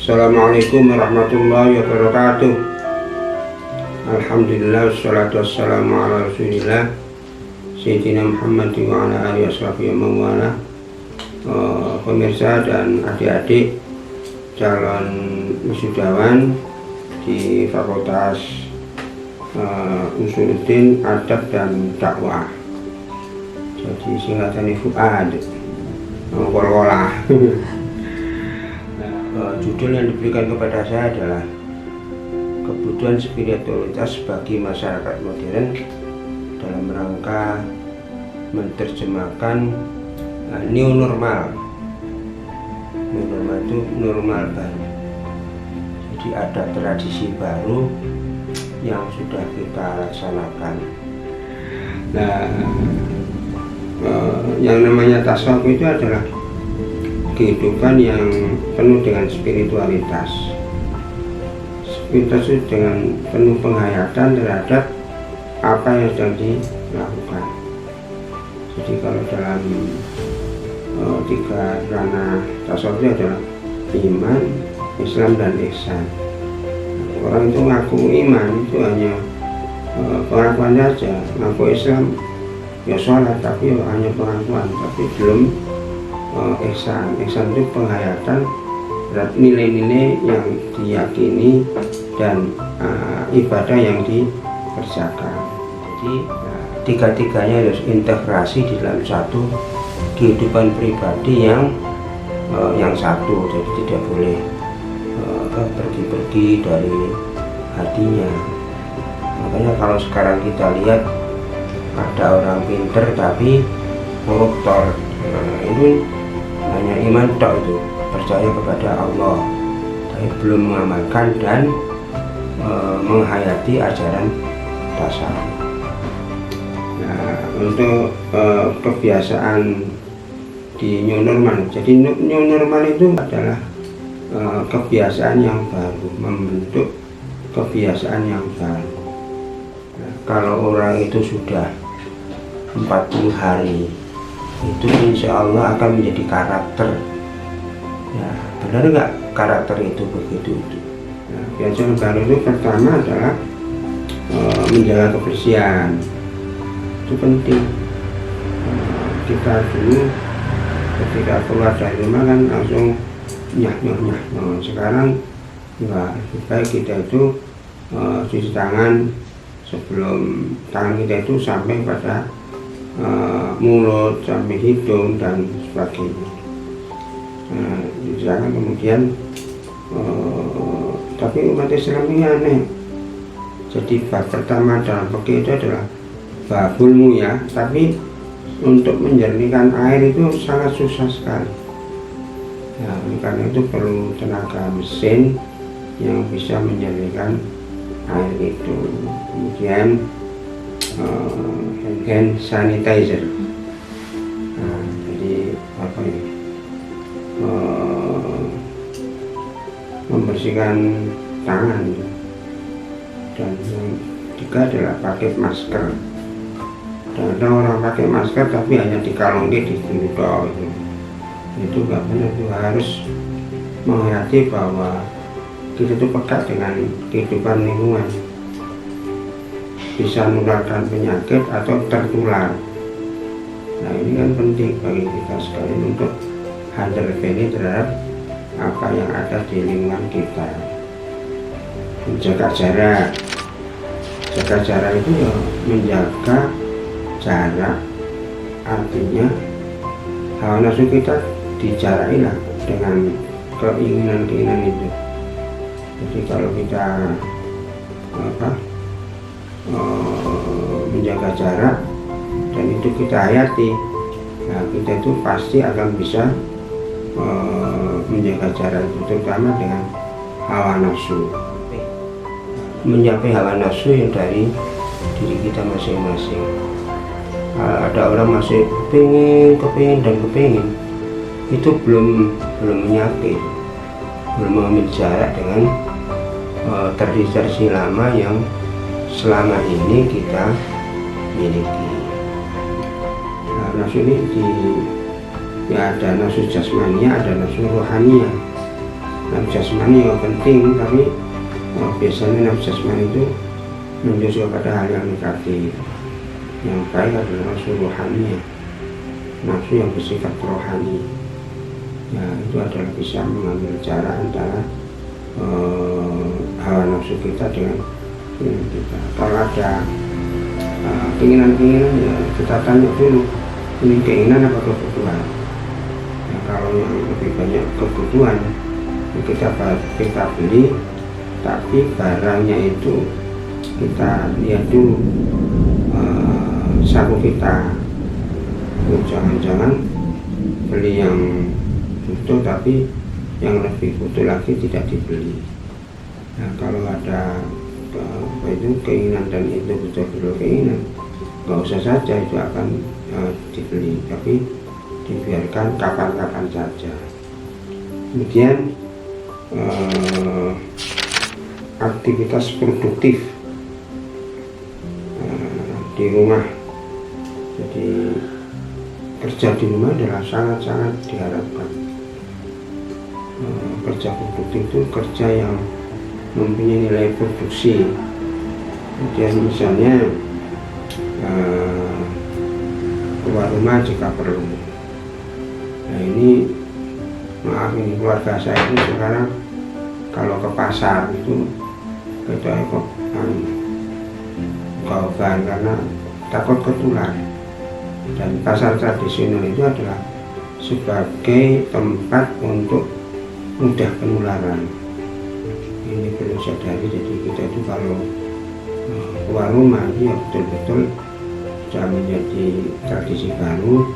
Assalamualaikum warahmatullahi wabarakatuh. Alhamdulillah, wassalatu wassalamu ala rasulillah Sayyidina Muhammad wa ala alihi washabihi wa mawala. Pemirsa dan adik-adik calon wisudawan di Fakultas Usuluddin Adab dan Dakwah, jadi singkatannya FUAD, Kolkolah. Judul yang diberikan kepada saya adalah kebutuhan spiritualitas bagi masyarakat modern dalam rangka menerjemahkan new normal. New normal itu normal baru. Jadi ada tradisi baru yang sudah kita laksanakan. Nah, yang namanya tasawuf itu adalah kehidupan yang penuh dengan spiritualitas. Spiritualitas itu dengan penuh penghayatan terhadap apa yang sedang dilakukan. Jadi kalau dalam tiga ranah tasawuf itu adalah iman, Islam, dan ihsan. Orang itu ngaku iman itu hanya pengakuan saja, ngaku Islam ya sholat tapi hanya pengakuan, tapi belum ihsan. Ihsan itu penghayatan terhadap nilai-nilai yang diyakini dan ibadah yang dikerjakan. Jadi tiga-tiganya harus integrasi di dalam satu kehidupan pribadi yang satu. Jadi tidak boleh pergi-pergi dari hatinya. Makanya kalau sekarang kita lihat ada orang pinter tapi koruptor, itu hanya iman tok, itu percaya kepada Allah tapi belum mengamalkan dan menghayati ajaran tasawuf. Nah, untuk kebiasaan di new normal, jadi new normal itu adalah kebiasaan yang baru, membentuk kebiasaan yang baru. Nah, kalau orang itu sudah 40 hari itu insya Allah akan menjadi karakter. Ya, benar nggak karakter itu begitu itu? Nah, kebiasaan baru itu pertama adalah menjaga kebersihan. Itu penting. Kita dulu ketika keluar dari rumah kan langsung nyah. Sekarang enggak, lebih baik kita itu cuci tangan sebelum tangan kita itu sampai pada mulut, sampai hidung dan sebagainya. Jangan kemudian tapi umat Islam ini aneh. Jadi bab pertama dalam fikih itu adalah babul ya, tapi untuk menjernihkan air itu sangat susah sekali. Nah, karena itu perlu tenaga mesin yang bisa menjernihkan air itu. Kemudian hand sanitizer. Nah, jadi apa ya? Membersihkan tangan. Dan yang ketiga adalah pakai masker. Dan ada orang pakai masker tapi hanya dikalungin di mulut itu nggak benar. Itu harus menghayati bahwa kita itu pekat dengan kehidupan lingkungan, bisa menularkan penyakit atau tertular. Nah, ini kan penting bagi kita sekalian untuk handle value terhadap apa yang ada di lingkungan kita. Menjaga jarak. Jaga jarak itu ya menjaga jarak, artinya hawa nafsu kita dijarakilah dengan keinginan-keinginan itu. Jadi kalau kita menjaga jarak dan itu kita hayati, nah kita itu pasti akan bisa menjaga jarak itu, terutama dengan hawa nafsu. Mencapai hawa nafsu yang dari diri kita masing-masing. Ada orang masih kepingin itu belum menyakit, belum mengambil jarak dengan tradisi lama yang selama ini kita miliki. Nah, nafsu ini ya ada nafsu jasmania, ada nafsu rohania. nafsu jasmani ya penting, tapi biasanya nafsu jasmani itu menuju kepada hal yang negatif. Yang baik adalah nafsu rohani, nafsu yang bersifat rohani. Ya, itu adalah bisa mengambil cara antara hawa nafsu kita dengan keinginan kita. Kalau ada keinginan-keinginan, ya kita tanya dulu, ini keinginan apa kebutuhan. Ya, kalau yang lebih banyak kebutuhan, kita beli, tapi barangnya itu kita lihat dulu sanggup kita. Jangan-jangan beli yang butuh tapi yang lebih butuh lagi tidak dibeli. Nah, kalau ada itu keinginan dan itu betul-betul keinginan, nggak usah saja itu akan dibeli, tapi dibiarkan kapan-kapan saja. Kemudian aktivitas produktif di rumah. Jadi kerja di rumah adalah sangat-sangat diharapkan. Kerja produktif itu kerja yang mempunyai nilai produksi. Kemudian misalnya keluar rumah jika perlu. Nah ini, maaf ini keluarga saya itu sekarang kalau ke pasar itu kita ikut gagal karena takut ketular. Dan pasar tradisional itu adalah sebagai tempat untuk mudah penularan. Ini perlu sadari. Jadi kita itu kalau keluar rumah ya betul-betul sudah menjadi tradisi baru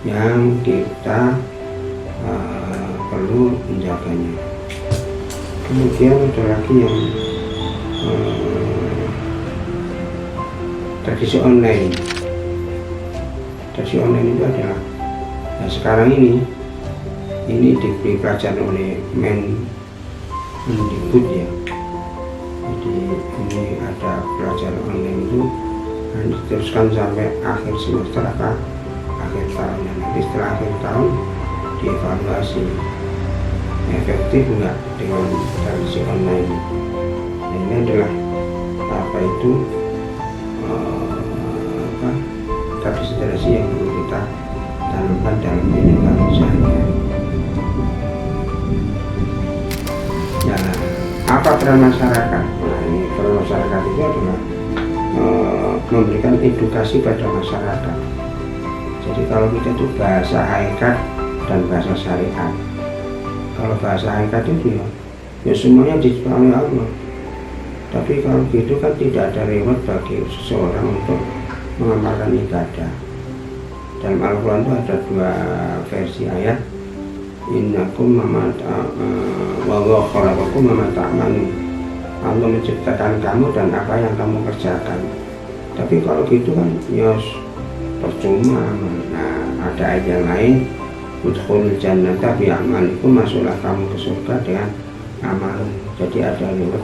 yang kita perlu menjaganya. Kemudian ada lagi yang tradisi online. Tradisi online itu adalah sekarang ini diberi pelajaran oleh Mendikbud ya. Jadi ini ada pelajaran online itu diteruskan sampai akhir semester atau akhir tahun. Nanti setelah akhir tahun dievaluasi efektif enggak dengan tradisi online. Nah, ini adalah tradisi-tradisi yang perlu kita tanamkan dalam kehidupan sehari-hari. Ya, apa peran masyarakat? Nah, ini peran masyarakat itu adalah memberikan edukasi pada masyarakat. Jadi kalau kita itu bahasa hakikat dan bahasa syariat. Kalau bahasa hakikat itu ya semuanya diciptakan oleh Allah. Tapi kalau gitu kan tidak ada reward bagi seseorang untuk mengamalkan ibadah. Dalam Al-Quran itu ada dua versi ayat. Innakum wa khalaqakum ma ta'malun. Allah menciptakan kamu dan apa yang kamu kerjakan. Tapi kalau gitu kan ya percuma. Nah, ada ayat yang lain, udkhulul jannata bi amalikum, masuklah kamu ke surga dengan amal. Jadi ada reward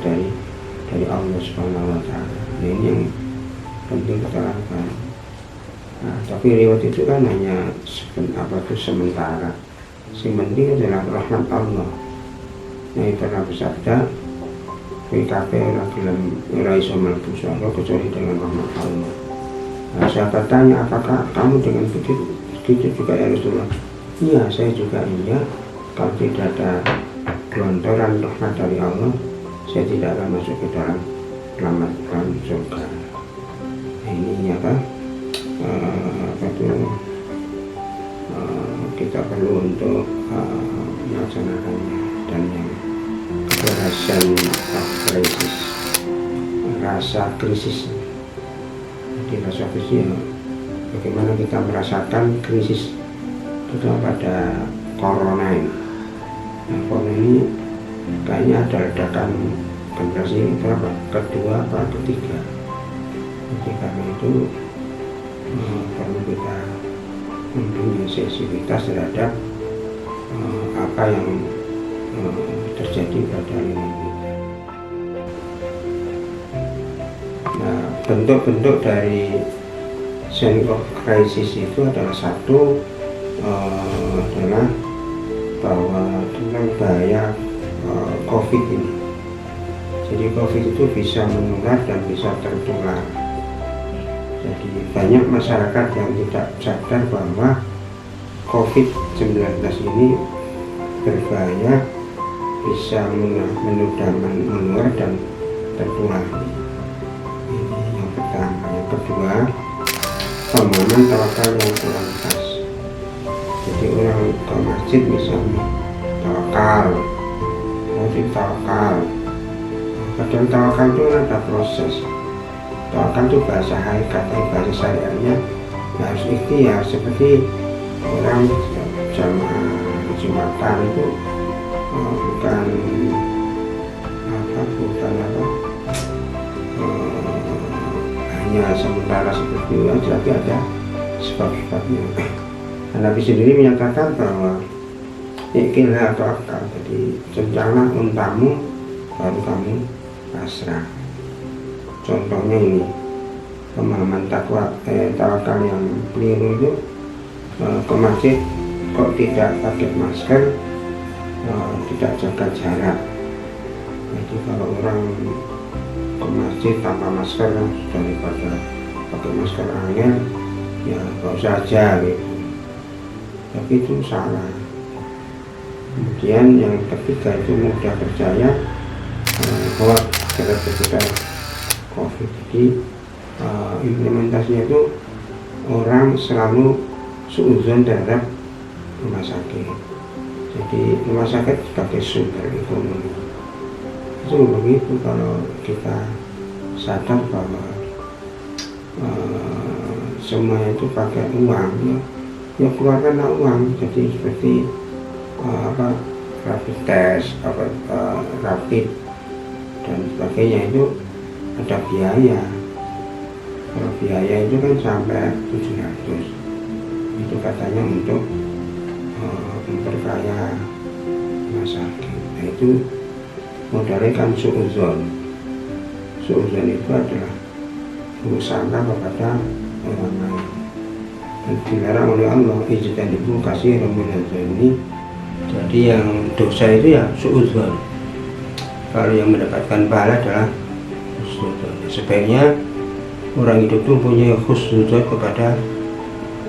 dari Allah Subhanahu wa taala. Nah, ini yang penting kita lakukan. Nah, tapi reward itu kan hanya sementara. Yang penting adalah rahmat Allah. Nah, pernah bersabda, PKP ora iso mlebu surga kecuali dengan rahmat Allah. Nah, sahabat tanya, apakah kamu dengan begitu juga ya Rasulullah? Iya, saya juga iya. Kalau tidak ada gelontoran rahmat dari Allah, saya tidak akan masuk ke dalam rahmat surga. Nah, ini apa? Kita perlu untuk melaksanakannya. Dan yang kekerasan krisis, rasa krisis. Jadi rasa krisis ya, bagaimana kita merasakan krisis itu pada corona ini. Nah, corona ini kayaknya ada ledakan generasi berapa? Kedua atau ketiga. Jadi karena itu perlu kita mempunyai sensitivitas terhadap apa yang terjadi pada lingkungan kita. Nah, bentuk-bentuk dari sense of crisis itu adalah satu adalah bahwa tentang bahaya COVID ini. Jadi COVID itu bisa menular dan bisa tertular. Jadi banyak masyarakat yang tidak sadar bahwa COVID-19 ini berbahaya, bisa menular dan tertular. Ini yang pertama. Yang kedua, pemahaman tawakal yang kurang pas. Jadi orang ke masjid misalnya tawakal, padahal tawakal itu ada proses. Tawakal itu bahasa hakikat, bahasa syariahnya harus ikhtiar. Seperti orang jamaah Jumatan itu bukan hanya sementara seperti itu aja, tapi ada sebab-sebabnya. Nabi sendiri menyatakan bahwa ikhtiar atau akal, jadi rencana untamu baru kamu pasrah. Contohnya ini, pemahaman tawakal yang keliru itu, ke masjid kok tidak pakai masker, tidak jaga jarak. Jadi kalau orang ke masjid tanpa masker daripada pakai masker angin, ya nggak usah aja gitu. Tapi itu salah. Kemudian yang ketiga itu mudah percaya bahwa ketika COVID, jadi implementasinya itu orang selalu suudzon terhadap rumah sakit. Jadi rumah sakit sebagai sumber ekonomi. Itu begitu. Kalau kita sadar bahwa semuanya itu pakai uang, ya keluarkanlah uang. Jadi seperti rapid test, rapid dan sebagainya, itu ada biaya. Kalau biaya itu kan sampai 700, itu katanya untuk memperkaya rumah sakit. Nah, itu modalnya kan suudzon. Suudzon itu adalah bersangka kepada orang lain, dan dilarang oleh Allah. Ijtanibu katsiran minadz dzanni. Jadi yang dosa itu ya suudzon. Kalau yang mendapatkan pahala adalah husnudzon. Sebaiknya orang hidup itu punya husnudzon kepada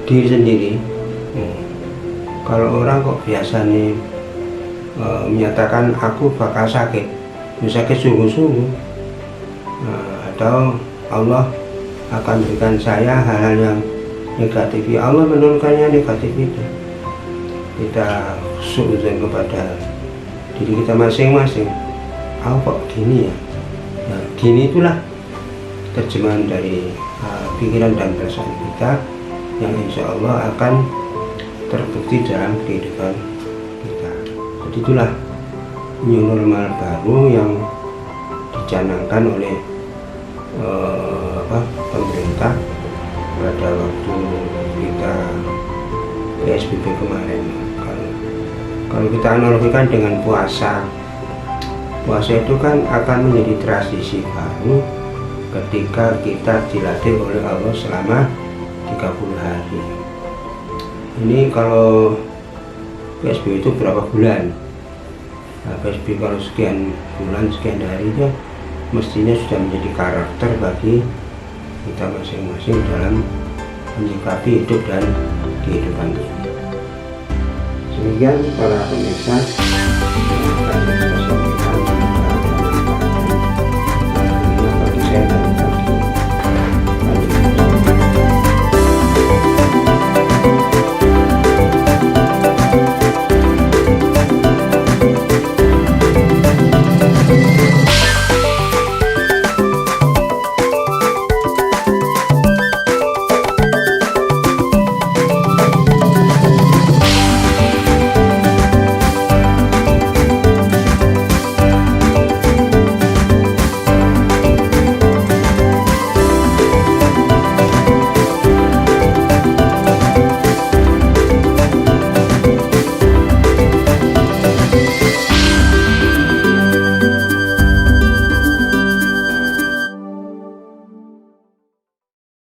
diri sendiri. Kalau orang kok biasa nih menyatakan aku bakal sakit, sakit sungguh-sungguh, atau Allah akan berikan saya hal-hal yang negatif, ya Allah menurunkannya negatif itu. Kita suudzon kepada diri kita masing-masing. Aku kok gini ya? Nah, gini itulah terjemahan dari pikiran dan perasaan kita yang insya Allah akan terbukti dalam kehidupan kita. Jadi itulah new normal baru yang dicanangkan oleh pemerintah pada waktu kita PSBB kemarin. Kalau kita analogikan dengan puasa itu kan akan menjadi tradisi baru ketika kita dilatih oleh Allah selama 30 hari. Ini kalau PSBB itu berapa bulan? Nah, PSBB kalau sekian bulan, sekian hari itu mestinya sudah menjadi karakter bagi kita masing-masing dalam menyikapi hidup dan kehidupan ini. Demikian para pemirsa.